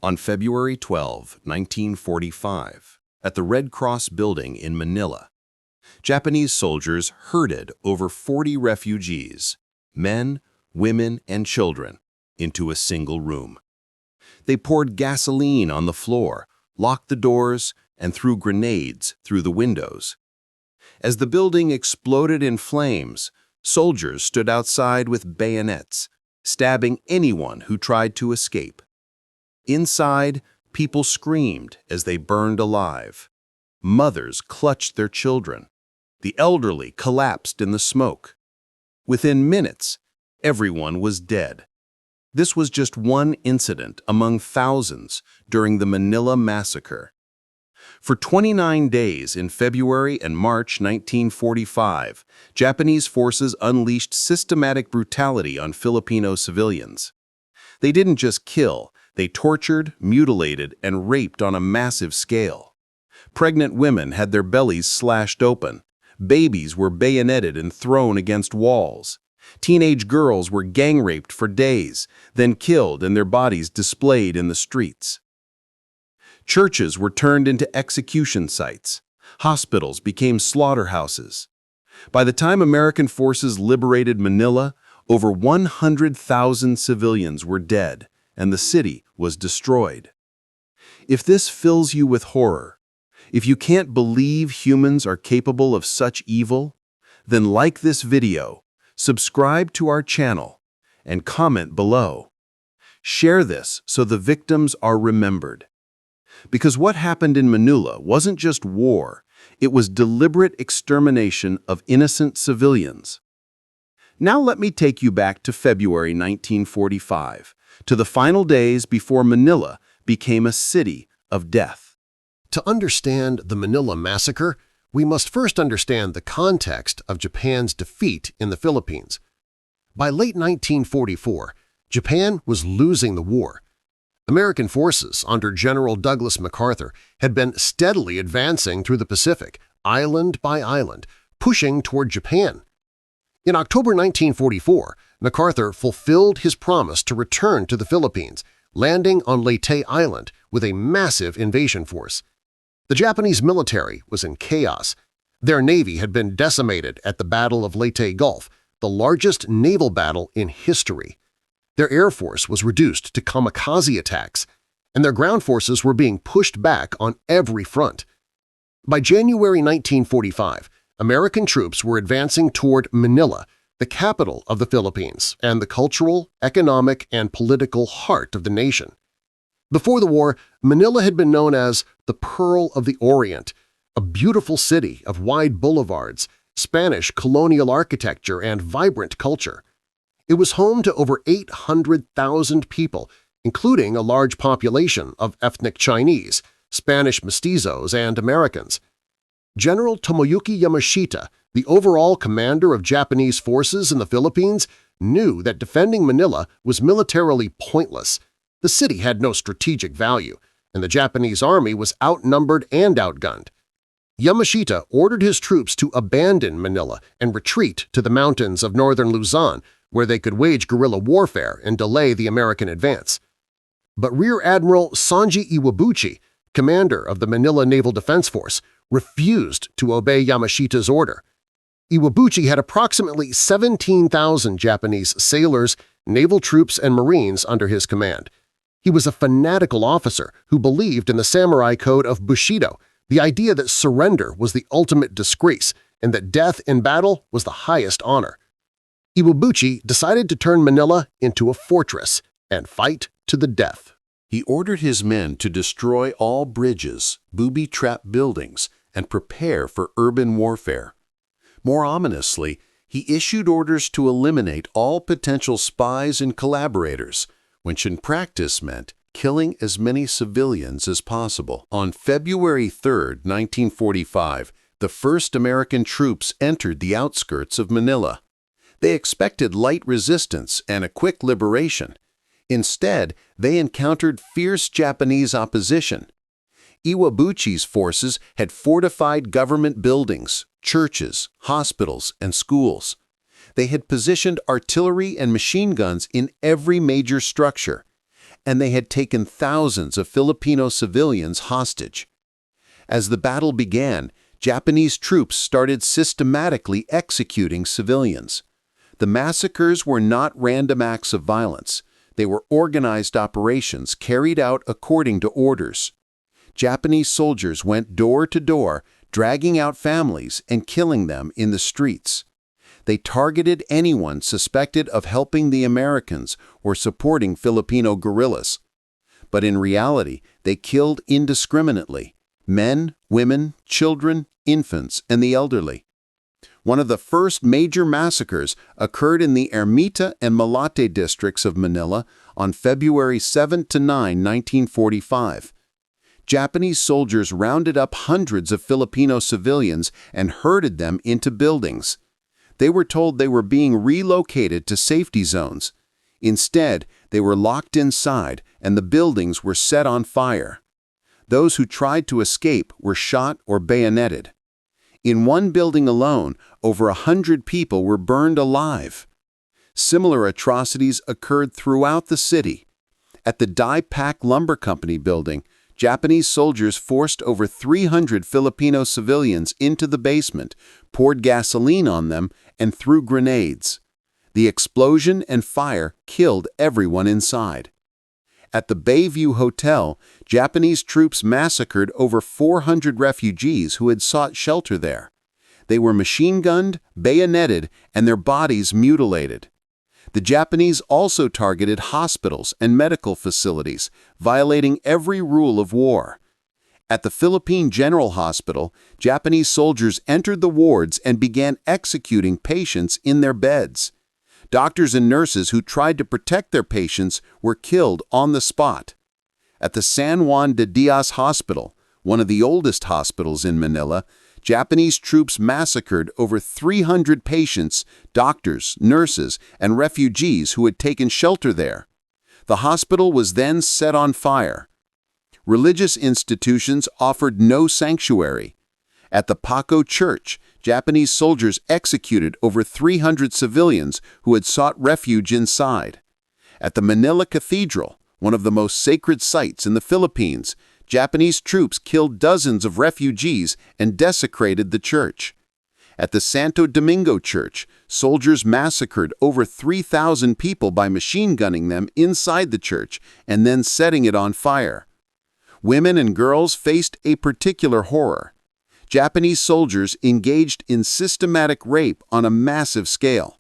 On February 12, 1945, at the Red Cross building in Manila, Japanese soldiers herded over 40 refugees, men, women, and children, into a single room. They poured gasoline on the floor, locked the doors, and threw grenades through the windows. As the building exploded in flames, soldiers stood outside with bayonets, stabbing anyone who tried to escape. Inside, people screamed as they burned alive. Mothers clutched their children. The elderly collapsed in the smoke. Within minutes, everyone was dead. This was just one incident among thousands during the Manila Massacre. For 29 days in February and March 1945, Japanese forces unleashed systematic brutality on Filipino civilians. They didn't just kill, they tortured, mutilated, and raped on a massive scale. Pregnant women had their bellies slashed open. Babies were bayoneted and thrown against walls. Teenage girls were gang-raped for days, then killed and their bodies displayed in the streets. Churches were turned into execution sites. Hospitals became slaughterhouses. By the time American forces liberated Manila, over 100,000 civilians were dead, and the city was destroyed. If this fills you with horror, if you can't believe humans are capable of such evil, then like this video, subscribe to our channel, and comment below. Share this so the victims are remembered. Because what happened in Manila wasn't just war, it was deliberate extermination of innocent civilians. Now let me take you back to February 1945, to the final days before Manila became a city of death. To understand the Manila Massacre, we must first understand the context of Japan's defeat in the Philippines. By late 1944, Japan was losing the war. American forces under General Douglas MacArthur had been steadily advancing through the Pacific, island by island, pushing toward Japan. In October 1944, MacArthur fulfilled his promise to return to the Philippines, landing on Leyte Island with a massive invasion force. The Japanese military was in chaos. Their navy had been decimated at the Battle of Leyte Gulf, the largest naval battle in history. Their air force was reduced to kamikaze attacks, and their ground forces were being pushed back on every front. By January 1945, American troops were advancing toward Manila, the capital of the Philippines and the cultural, economic, and political heart of the nation. Before the war, Manila had been known as the Pearl of the Orient, a beautiful city of wide boulevards, Spanish colonial architecture, and vibrant culture. It was home to over 800,000 people, including a large population of ethnic Chinese, Spanish mestizos, and Americans. General Tomoyuki Yamashita, the overall commander of Japanese forces in the Philippines, knew that defending Manila was militarily pointless. The city had no strategic value, and the Japanese army was outnumbered and outgunned. Yamashita ordered his troops to abandon Manila and retreat to the mountains of northern Luzon, where they could wage guerrilla warfare and delay the American advance. But Rear Admiral Sanji Iwabuchi, commander of the Manila Naval Defense Force, refused to obey Yamashita's order. Iwabuchi had approximately 17,000 Japanese sailors, naval troops, and Marines under his command. He was a fanatical officer who believed in the samurai code of Bushido, the idea that surrender was the ultimate disgrace and that death in battle was the highest honor. Iwabuchi decided to turn Manila into a fortress and fight to the death. He ordered his men to destroy all bridges, booby-trap buildings, and prepare for urban warfare. More ominously, he issued orders to eliminate all potential spies and collaborators, which in practice meant killing as many civilians as possible. On February 3, 1945, the first American troops entered the outskirts of Manila. They expected light resistance and a quick liberation. Instead, they encountered fierce Japanese opposition. Iwabuchi's forces had fortified government buildings, churches, hospitals, and schools. They had positioned artillery and machine guns in every major structure. and they had taken thousands of Filipino civilians hostage. As the battle began, Japanese troops started systematically executing civilians. The massacres were not random acts of violence. They were organized operations carried out according to orders. Japanese soldiers went door to door, dragging out families and killing them in the streets. They targeted anyone suspected of helping the Americans or supporting Filipino guerrillas. But in reality, they killed indiscriminately: men, women, children, infants, and the elderly. One of the first major massacres occurred in the Ermita and Malate districts of Manila on February 7 to 9, 1945. Japanese soldiers rounded up hundreds of Filipino civilians and herded them into buildings. They were told they were being relocated to safety zones. Instead, they were locked inside and the buildings were set on fire. Those who tried to escape were shot or bayoneted. In one building alone, over 100 people were burned alive. Similar atrocities occurred throughout the city. At the Dai Pak Lumber Company building, Japanese soldiers forced over 300 Filipino civilians into the basement, poured gasoline on them, and threw grenades. The explosion and fire killed everyone inside. At the Bayview Hotel, Japanese troops massacred over 400 refugees who had sought shelter there. They were machine-gunned, bayoneted, and their bodies mutilated. The Japanese also targeted hospitals and medical facilities, violating every rule of war. At the Philippine General Hospital, Japanese soldiers entered the wards and began executing patients in their beds. Doctors and nurses who tried to protect their patients were killed on the spot. At the San Juan de Diaz Hospital, one of the oldest hospitals in Manila, Japanese troops massacred over 300 patients, doctors, nurses, and refugees who had taken shelter there. The hospital was then set on fire. Religious institutions offered no sanctuary. At the Paco Church, Japanese soldiers executed over 300 civilians who had sought refuge inside. At the Manila Cathedral, one of the most sacred sites in the Philippines, Japanese troops killed dozens of refugees and desecrated the church. At the Santo Domingo Church, soldiers massacred over 3,000 people by machine-gunning them inside the church and then setting it on fire. Women and girls faced a particular horror. Japanese soldiers engaged in systematic rape on a massive scale.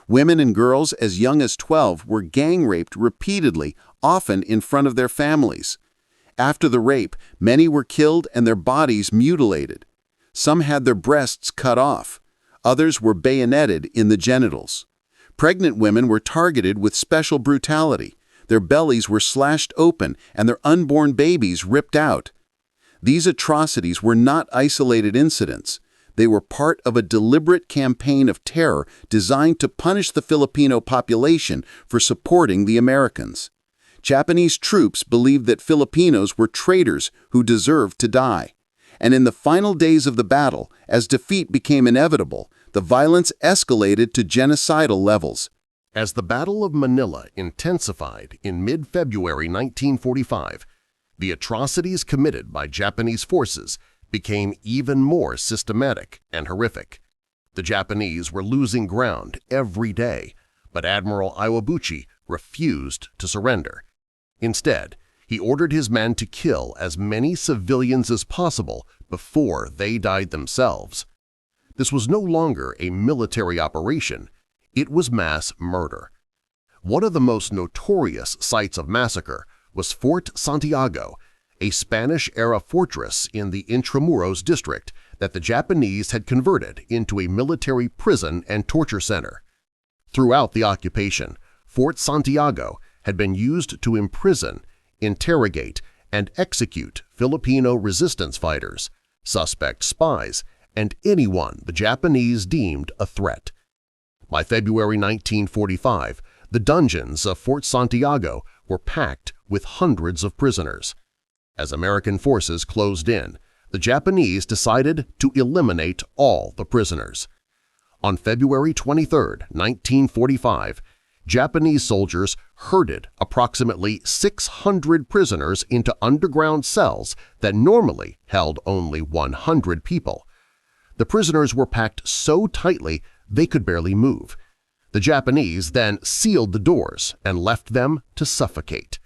Women and girls as young as 12 were gang-raped repeatedly, often in front of their families. After the rape, many were killed and their bodies mutilated. Some had their breasts cut off. Others were bayoneted in the genitals. Pregnant women were targeted with special brutality. Their bellies were slashed open and their unborn babies ripped out. These atrocities were not isolated incidents. They were part of a deliberate campaign of terror designed to punish the Filipino population for supporting the Americans. Japanese troops believed that Filipinos were traitors who deserved to die. And in the final days of the battle, as defeat became inevitable, the violence escalated to genocidal levels. As the Battle of Manila intensified in mid-February 1945, the atrocities committed by Japanese forces became even more systematic and horrific. The Japanese were losing ground every day, but Admiral Iwabuchi refused to surrender. Instead, he ordered his men to kill as many civilians as possible before they died themselves. This was no longer a military operation, it was mass murder. One of the most notorious sites of massacre was Fort Santiago, a Spanish-era fortress in the Intramuros district that the Japanese had converted into a military prison and torture center. Throughout the occupation, Fort Santiago had been used to imprison, interrogate, and execute Filipino resistance fighters, suspect spies, and anyone the Japanese deemed a threat. By February 1945, the dungeons of Fort Santiago were packed with hundreds of prisoners. As American forces closed in, the Japanese decided to eliminate all the prisoners. On February 23, 1945, Japanese soldiers herded approximately 600 prisoners into underground cells that normally held only 100 people. The prisoners were packed so tightly they could barely move. The Japanese then sealed the doors and left them to suffocate.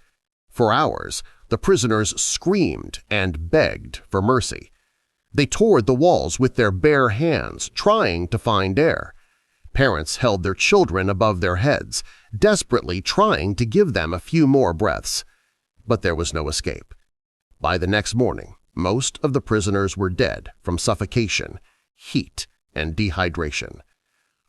For hours, the prisoners screamed and begged for mercy. They tore the walls with their bare hands, trying to find air. Parents held their children above their heads, desperately trying to give them a few more breaths. But there was no escape. By the next morning, most of the prisoners were dead from suffocation, heat, and dehydration.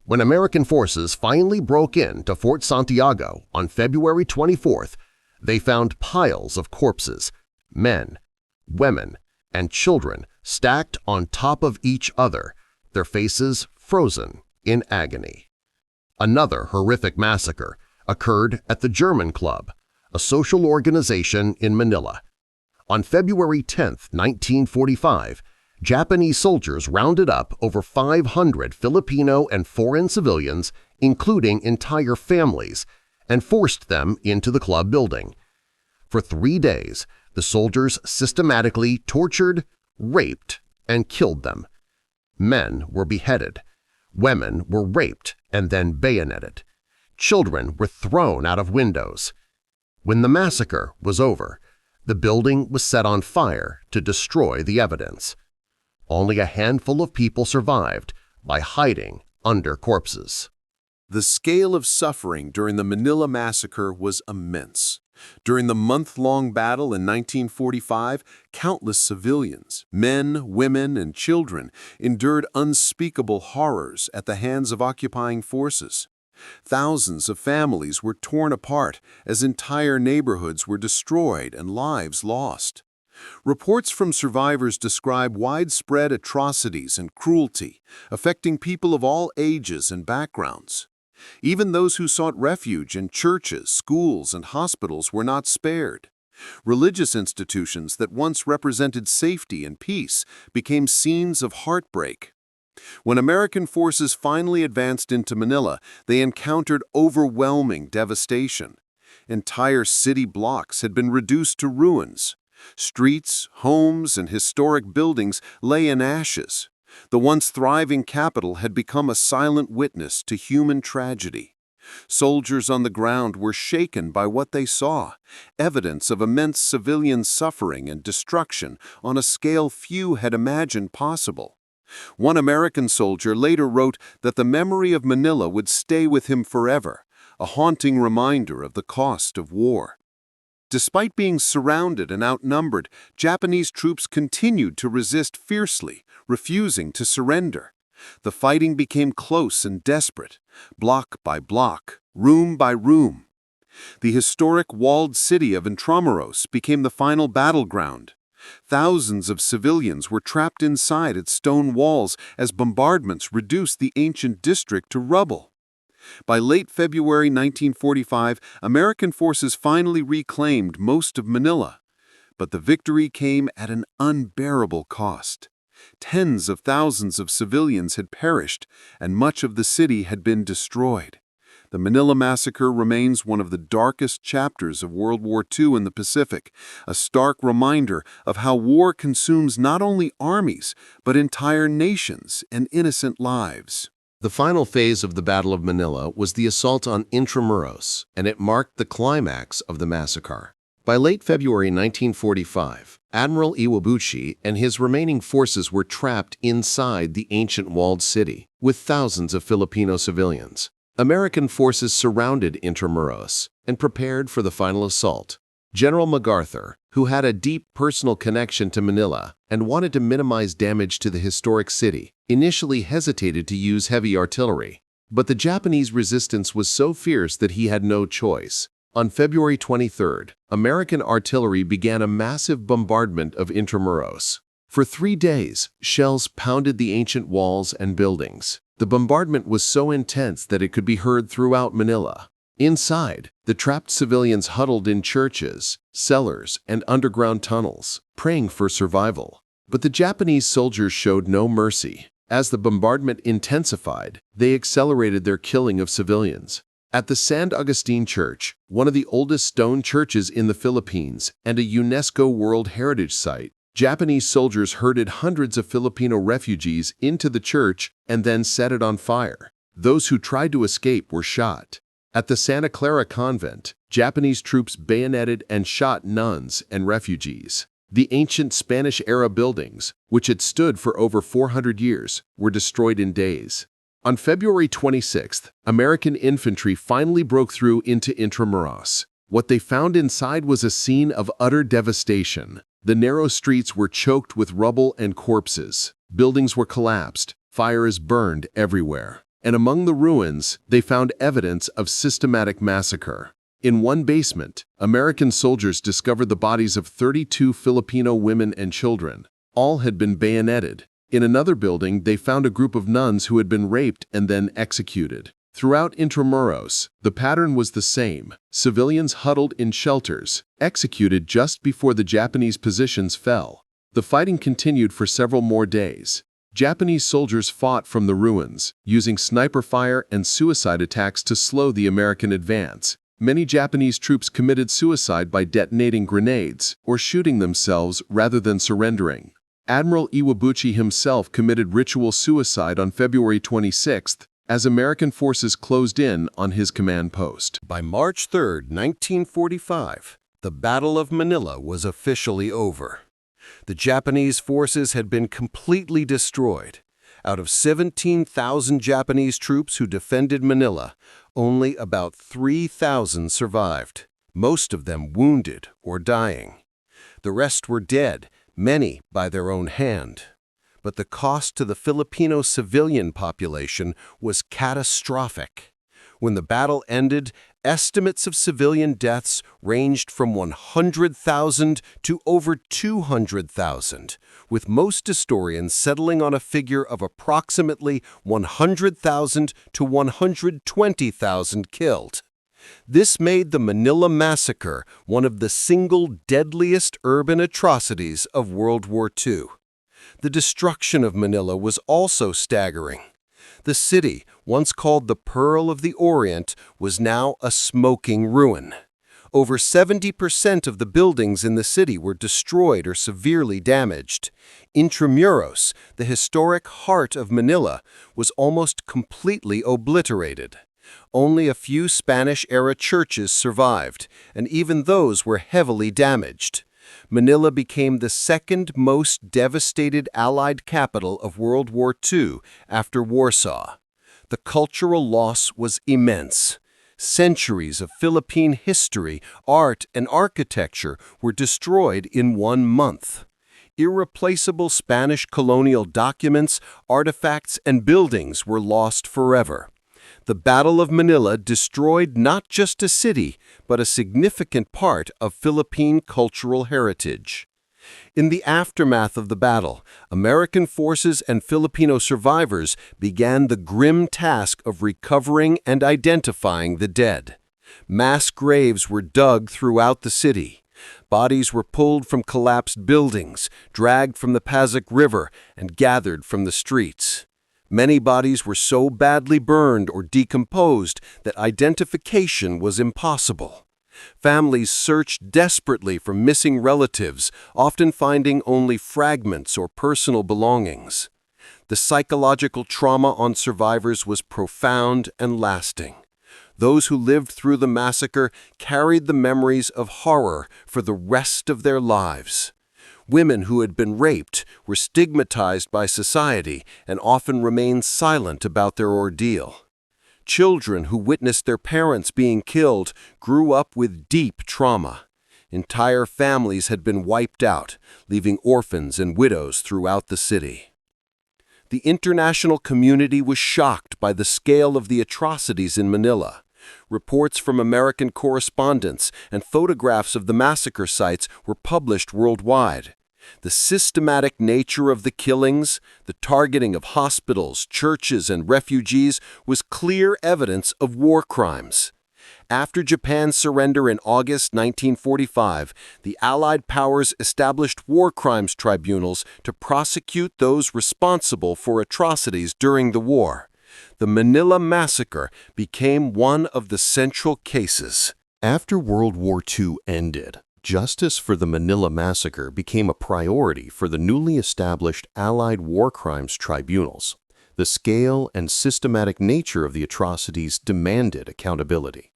When American forces finally broke into Fort Santiago on February 24th, they found piles of corpses, men, women, and children stacked on top of each other, their faces frozen in agony. Another horrific massacre occurred at the German Club, a social organization in Manila. On February 10, 1945, Japanese soldiers rounded up over 500 Filipino and foreign civilians, including entire families, and forced them into the club building. For 3 days, the soldiers systematically tortured, raped, and killed them. Men were beheaded. Women were raped and then bayoneted. Children were thrown out of windows. When the massacre was over, the building was set on fire to destroy the evidence. Only a handful of people survived by hiding under corpses. The scale of suffering during the Manila Massacre was immense. During the month-long battle in 1945, countless civilians, men, women, and children, endured unspeakable horrors at the hands of occupying forces. Thousands of families were torn apart as entire neighborhoods were destroyed and lives lost. Reports from survivors describe widespread atrocities and cruelty, affecting people of all ages and backgrounds. Even those who sought refuge in churches, schools, and hospitals were not spared. Religious institutions that once represented safety and peace became scenes of heartbreak. When American forces finally advanced into Manila, they encountered overwhelming devastation. Entire city blocks had been reduced to ruins. Streets, homes, and historic buildings lay in ashes. The once thriving capital had become a silent witness to human tragedy. Soldiers on the ground were shaken by what they saw, evidence of immense civilian suffering and destruction on a scale few had imagined possible. One American soldier later wrote that the memory of Manila would stay with him forever, a haunting reminder of the cost of war. Despite being surrounded and outnumbered, Japanese troops continued to resist fiercely, refusing to surrender. The fighting became close and desperate, block by block, room by room. The historic walled city of Intramuros became the final battleground. Thousands of civilians were trapped inside its stone walls as bombardments reduced the ancient district to rubble. By late February 1945, American forces finally reclaimed most of Manila. But the victory came at an unbearable cost. Tens of thousands of civilians had perished, and much of the city had been destroyed. The Manila Massacre remains one of the darkest chapters of World War II in the Pacific, a stark reminder of how war consumes not only armies, but entire nations and innocent lives. The final phase of the Battle of Manila was the assault on Intramuros, and it marked the climax of the massacre. By late February 1945, Admiral Iwabuchi and his remaining forces were trapped inside the ancient walled city, with thousands of Filipino civilians. American forces surrounded Intramuros and prepared for the final assault. General MacArthur, who had a deep personal connection to Manila and wanted to minimize damage to the historic city, initially hesitated to use heavy artillery. But the Japanese resistance was so fierce that he had no choice. On February 23rd, American artillery began a massive bombardment of Intramuros. For 3 days, shells pounded the ancient walls and buildings. The bombardment was so intense that it could be heard throughout Manila. Inside, the trapped civilians huddled in churches, cellars, and underground tunnels, praying for survival. But the Japanese soldiers showed no mercy. As the bombardment intensified, they accelerated their killing of civilians. At the San Agustin Church, one of the oldest stone churches in the Philippines and a UNESCO World Heritage Site, Japanese soldiers herded hundreds of Filipino refugees into the church and then set it on fire. Those who tried to escape were shot. At the Santa Clara Convent, Japanese troops bayoneted and shot nuns and refugees. The ancient Spanish-era buildings, which had stood for over 400 years, were destroyed in days. On February 26th, American infantry finally broke through into Intramuros. What they found inside was a scene of utter devastation. The narrow streets were choked with rubble and corpses. Buildings were collapsed, fires burned everywhere. And among the ruins, they found evidence of systematic massacre. In one basement, American soldiers discovered the bodies of 32 Filipino women and children. All had been bayoneted. In another building, they found a group of nuns who had been raped and then executed. Throughout Intramuros, the pattern was the same. Civilians huddled in shelters, executed just before the Japanese positions fell. The fighting continued for several more days. Japanese soldiers fought from the ruins, using sniper fire and suicide attacks to slow the American advance. Many Japanese troops committed suicide by detonating grenades or shooting themselves rather than surrendering. Admiral Iwabuchi himself committed ritual suicide on February 26th as American forces closed in on his command post. By March 3, 1945, the Battle of Manila was officially over. The Japanese forces had been completely destroyed. Out of 17,000 Japanese troops who defended Manila, only about 3,000 survived, most of them wounded or dying. The rest were dead, many by their own hand. But the cost to the Filipino civilian population was catastrophic. When the battle ended, estimates of civilian deaths ranged from 100,000 to over 200,000, with most historians settling on a figure of approximately 100,000 to 120,000 killed. This made the Manila Massacre one of the single deadliest urban atrocities of World War II. The destruction of Manila was also staggering. The city, once called the Pearl of the Orient, was now a smoking ruin. Over 70% of the buildings in the city were destroyed or severely damaged. Intramuros, the historic heart of Manila, was almost completely obliterated. Only a few Spanish-era churches survived, and even those were heavily damaged. Manila became the second most devastated Allied capital of World War II after Warsaw. The cultural loss was immense. Centuries of Philippine history, art, and architecture were destroyed in 1 month. Irreplaceable Spanish colonial documents, artifacts, and buildings were lost forever. The Battle of Manila destroyed not just a city, but a significant part of Philippine cultural heritage. In the aftermath of the battle, American forces and Filipino survivors began the grim task of recovering and identifying the dead. Mass graves were dug throughout the city. Bodies were pulled from collapsed buildings, dragged from the Pasig River, and gathered from the streets. Many bodies were so badly burned or decomposed that identification was impossible. Families searched desperately for missing relatives, often finding only fragments or personal belongings. The psychological trauma on survivors was profound and lasting. Those who lived through the massacre carried the memories of horror for the rest of their lives. Women who had been raped were stigmatized by society and often remained silent about their ordeal. Children who witnessed their parents being killed grew up with deep trauma. Entire families had been wiped out, leaving orphans and widows throughout the city. The international community was shocked by the scale of the atrocities in Manila. Reports from American correspondents and photographs of the massacre sites were published worldwide. The systematic nature of the killings, the targeting of hospitals, churches, and refugees was clear evidence of war crimes. After Japan's surrender in August 1945, the Allied powers established war crimes tribunals to prosecute those responsible for atrocities during the war. the Manila Massacre became one of the central cases. After World War II ended, justice for the Manila Massacre became a priority for the newly established Allied war crimes tribunals. The scale and systematic nature of the atrocities demanded accountability.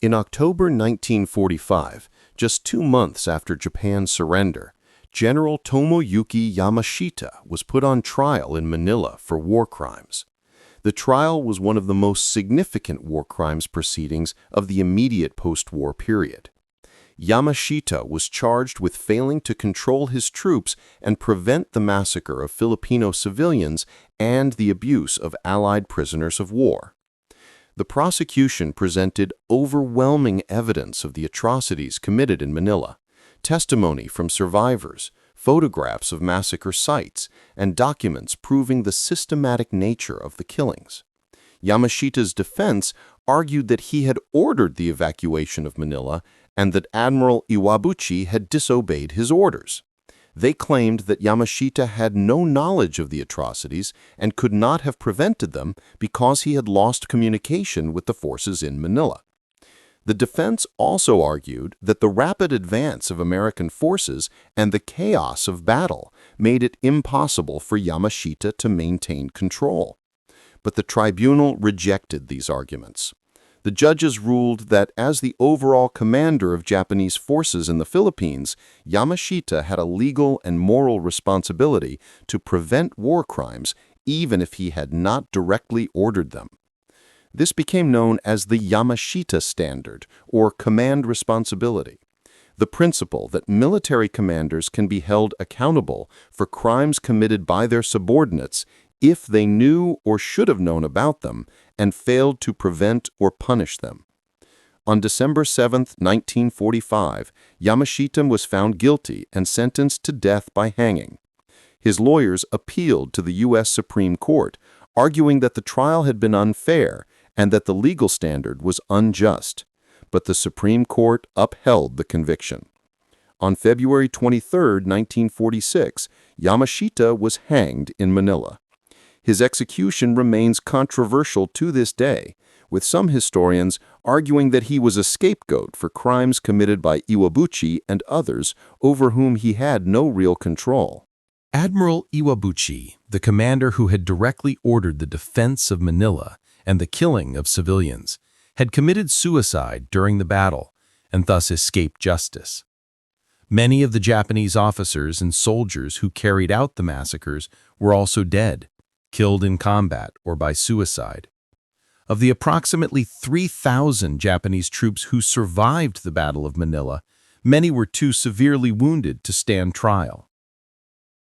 In October 1945, just 2 months after Japan's surrender, General Tomoyuki Yamashita was put on trial in Manila for war crimes. The trial was one of the most significant war crimes proceedings of the immediate post-war period. Yamashita was charged with failing to control his troops and prevent the massacre of Filipino civilians and the abuse of Allied prisoners of war. The prosecution presented overwhelming evidence of the atrocities committed in Manila, testimony from survivors, photographs of massacre sites, and documents proving the systematic nature of the killings. Yamashita's defense argued that he had ordered the evacuation of Manila and that Admiral Iwabuchi had disobeyed his orders. They claimed that Yamashita had no knowledge of the atrocities and could not have prevented them because he had lost communication with the forces in Manila. The defense also argued that the rapid advance of American forces and the chaos of battle made it impossible for Yamashita to maintain control. But the tribunal rejected these arguments. The judges ruled that as the overall commander of Japanese forces in the Philippines, Yamashita had a legal and moral responsibility to prevent war crimes even if he had not directly ordered them. This became known as the Yamashita Standard, or command responsibility, the principle that military commanders can be held accountable for crimes committed by their subordinates if they knew or should have known about them and failed to prevent or punish them. On December 7, 1945, Yamashita was found guilty and sentenced to death by hanging. His lawyers appealed to the U.S. Supreme Court, arguing that the trial had been unfair and that the legal standard was unjust, but the Supreme Court upheld the conviction. On February 23, 1946, Yamashita was hanged in Manila. His execution remains controversial to this day, with some historians arguing that he was a scapegoat for crimes committed by Iwabuchi and others over whom he had no real control. Admiral Iwabuchi, the commander who had directly ordered the defense of Manila and the killing of civilians, had committed suicide during the battle and thus escaped justice. Many of the Japanese officers and soldiers who carried out the massacres were also dead, killed in combat or by suicide. Of the approximately 3,000 Japanese troops who survived the Battle of Manila, many were too severely wounded to stand trial.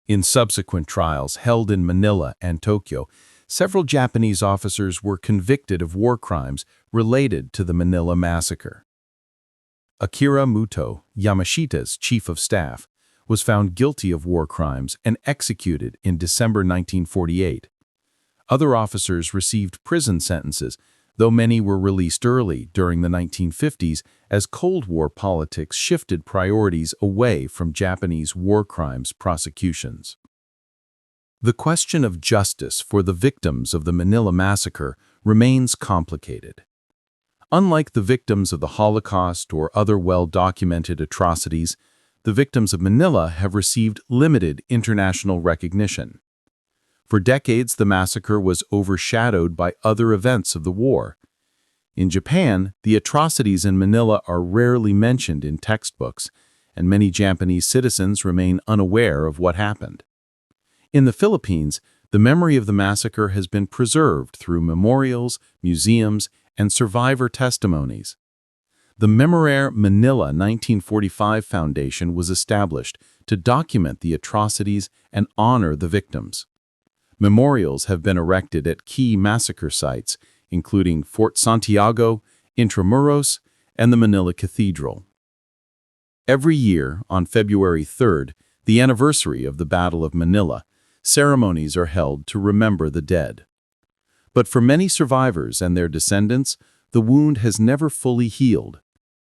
In subsequent trials held in Manila and Tokyo, several Japanese officers were convicted of war crimes related to the Manila Massacre. Akira Muto, Yamashita's chief of staff, was found guilty of war crimes and executed in December 1948. Other officers received prison sentences, though many were released early during the 1950s as Cold War politics shifted priorities away from Japanese war crimes prosecutions. The question of justice for the victims of the Manila Massacre remains complicated. Unlike the victims of the Holocaust or other well-documented atrocities, the victims of Manila have received limited international recognition. For decades, the massacre was overshadowed by other events of the war. In Japan, the atrocities in Manila are rarely mentioned in textbooks, and many Japanese citizens remain unaware of what happened. In the Philippines, the memory of the massacre has been preserved through memorials, museums, and survivor testimonies. The Memorare Manila 1945 Foundation was established to document the atrocities and honor the victims. Memorials have been erected at key massacre sites, including Fort Santiago, Intramuros, and the Manila Cathedral. Every year, on February 3rd, the anniversary of the Battle of Manila, ceremonies are held to remember the dead. But for many survivors and their descendants, the wound has never fully healed.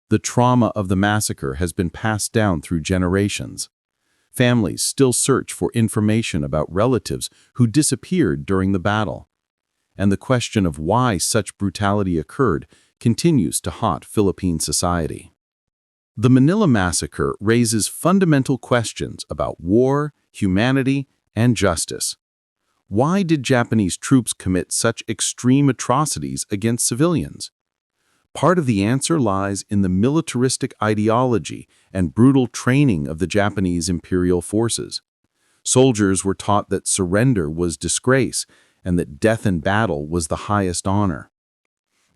The trauma of the massacre has been passed down through generations. Families still search for information about relatives who disappeared during the battle. and the question of why such brutality occurred continues to haunt Philippine society. The Manila Massacre raises fundamental questions about war, humanity, and justice. Why did Japanese troops commit such extreme atrocities against civilians? Part of the answer lies in the militaristic ideology and brutal training of the Japanese imperial forces. Soldiers were taught that surrender was disgrace and that death in battle was the highest honor.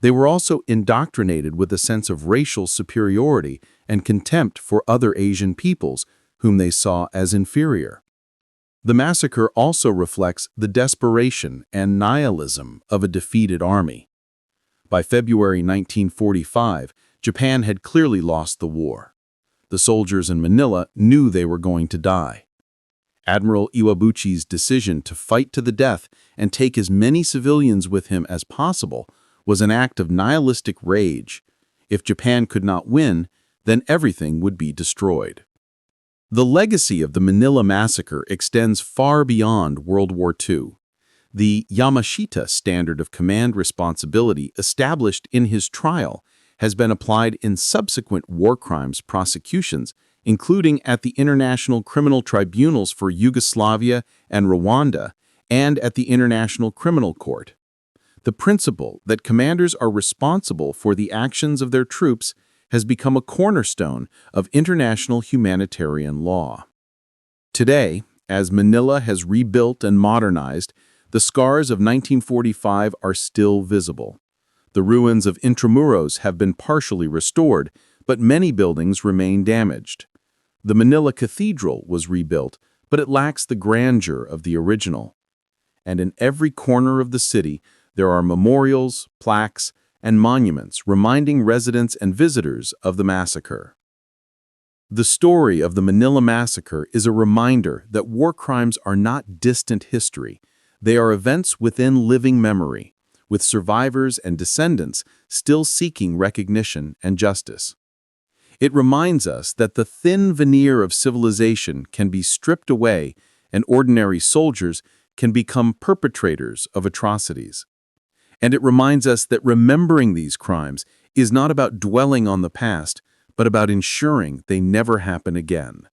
They were also indoctrinated with a sense of racial superiority and contempt for other Asian peoples, whom they saw as inferior. The massacre also reflects the desperation and nihilism of a defeated army. By February 1945, Japan had clearly lost the war. The soldiers in Manila knew they were going to die. Admiral Iwabuchi's decision to fight to the death and take as many civilians with him as possible was an act of nihilistic rage. If Japan could not win, then everything would be destroyed. The legacy of the Manila Massacre extends far beyond World War II. The Yamashita standard of command responsibility established in his trial has been applied in subsequent war crimes prosecutions, including at the International Criminal Tribunals for Yugoslavia and Rwanda, and at the International Criminal Court. The principle that commanders are responsible for the actions of their troops has become a cornerstone of international humanitarian law. Today, as Manila has rebuilt and modernized, the scars of 1945 are still visible. The ruins of Intramuros have been partially restored, but many buildings remain damaged. The Manila Cathedral was rebuilt, but it lacks the grandeur of the original. And in every corner of the city, there are memorials, plaques, and monuments reminding residents and visitors of the massacre. The story of the Manila Massacre is a reminder that war crimes are not distant history. They are events within living memory, with survivors and descendants still seeking recognition and justice. It reminds us that the thin veneer of civilization can be stripped away and ordinary soldiers can become perpetrators of atrocities. And it reminds us that remembering these crimes is not about dwelling on the past, but about ensuring they never happen again.